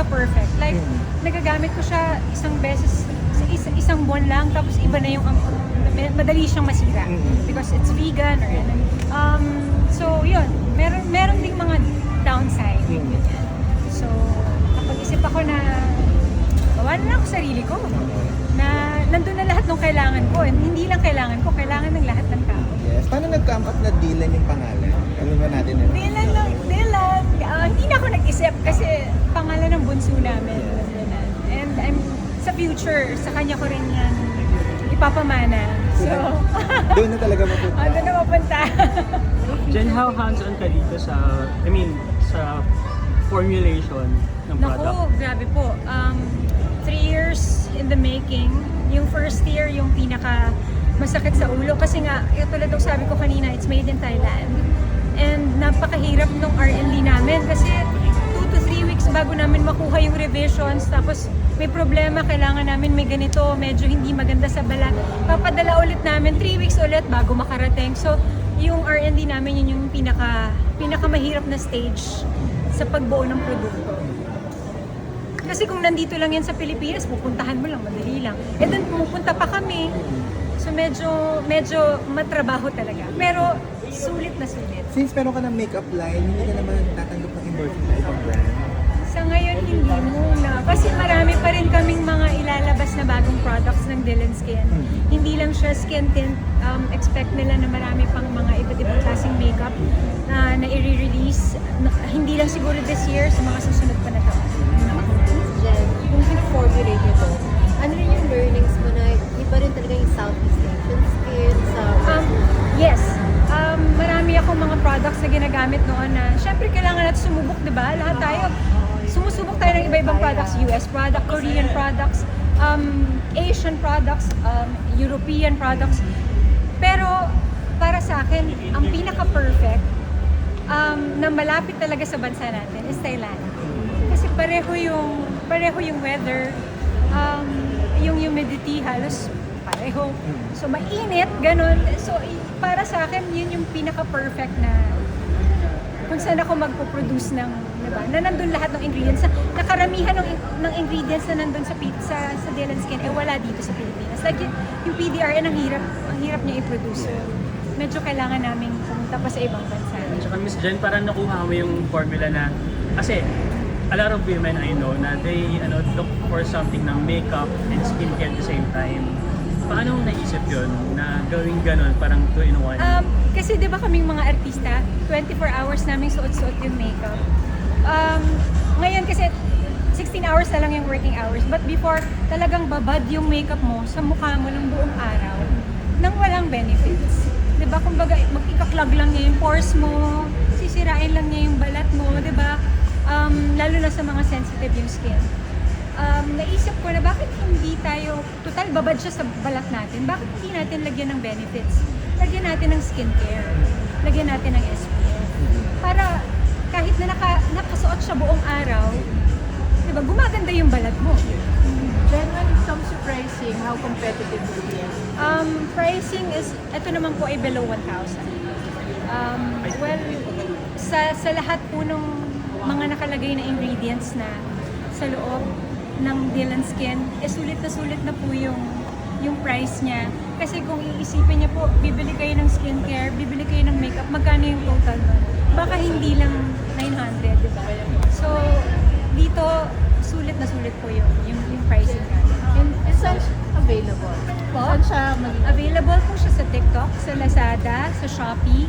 pinaka-perfect. Like, nagagamit ko siya isang beses, isang buwan lang, tapos iba na yung, madali siyang masira. Because it's vegan or ano. So, yun. Meron ding mga downside. So, kapag-isip ako na gawa na lang ako sarili ko. Na nandun na lahat ng kailangan ko. And hindi lang kailangan ko, kailangan ng lahat ng tao. Yes. Paano nag-come up na Dylan yung pangalan? Alam ba natin yun? Dylan. Hindi na ako nag-isip kasi pangalan ng bunso namin. And I'm sa future, sa kanya ko rin yan ipapamana. So, Doon na talaga mapunta. doon na mapunta. Jen, how hands-on ka dito sa, sa formulation ng product? Naku, grabe po. 3 years in the making. Yung first year, yung pinaka masakit sa ulo. Kasi nga, tulad ng sabi ko kanina, it's made in Thailand. And napakahirap nung R&D namin kasi 2 to 3 weeks bago namin makuha yung revisions. Tapos may problema, kailangan namin may ganito, medyo hindi maganda sa balat. Papadala ulit namin, 3 weeks ulit bago makarating. So, yung R&D namin, yun yung pinaka mahirap na stage sa pagbuo ng produkto. Kasi kung nandito lang yan sa Pilipinas, pupuntahan mo lang, madali lang. Eh doon pumupunta pa kami. So medyo matrabaho talaga. Pero sulit na sulit. Since meron ka ng makeup line, hindi ka naman tatanggap ng endorsement sa ibang brand? Sa ngayon, hindi muna. Kasi marami pa rin kaming mga ilalabas na bagong products ng Dylan Skin. Hindi lang siya skin tint. Expect nila na marami pang mga iba't ibang klaseng makeup na i-release. Hindi lang siguro this year, sa mga susunod pa na taon. Jen, kung pina-formulate nyo to, ano rin yung learnings mo na iba rin talaga yung Southeast Asian skin sa... Yes. Marami akong mga products na ginagamit noon na syempre kailangan natin sumubok, di ba? Lahat tayo, sumusubok tayo ng iba-ibang products. US product, Korean products, Asian products, European products. Pero para sa akin, ang pinaka-perfect na malapit talaga sa bansa natin is Thailand. Kasi pareho yung weather, yung humidity halos pareho. So mainit, ganun. So para sa akin, yun yung pinaka-perfect na kung saan ako magpo-produce ng, diba? Na nandun lahat ng ingredients. Na karamihan ng ingredients na nandun sa Dylan Skin, wala dito sa Pilipinas. Like yung PDRN, ang hirap niya i-produce. So, medyo kailangan namin pumunta pa sa ibang bansa. Tsaka Miss Jen, parang nakuha mo yung formula na, kasi a lot of women I know na they look for something na makeup and skincare at the same time. Paano mo naisip yun na gawing ganun, parang 2-in-1? Kasi di ba kaming mga artista, 24 hours namin suot-suot yung makeup. Ngayon kasi 16 hours na lang yung working hours. But before, talagang babad yung makeup mo sa mukha mo ng buong araw nang walang benefits. Di ba? Kumbaga, mag-ikaklag lang niya yung pores mo, sisirain lang niya yung balat mo, di ba? Lalo na sa mga sensitive yung skin. Naisip ko na bakit hindi tayo, total babad siya sa balat natin, bakit hindi natin lagyan ng benefits? Lagyan natin ng skincare, lagyan natin ng SPF. Para kahit na nakasuot siya buong araw, diba, gumaganda yung balat mo. Then when it comes to pricing, how competitive is it? Pricing is, ito naman po ay below 1,000. Well, sa lahat po ng mga nakalagay na ingredients na sa loob ng Dylan Skin, sulit na po yung price niya. Kasi kung iisipin niya po, bibili kayo ng skincare, bibili kayo ng makeup, magkano yung total nun? Baka hindi lang 900, di ba? So, dito, sulit po yung pricing natin. And saan siya available? Po? Saan siya Available po siya sa TikTok, sa Lazada, sa Shopee,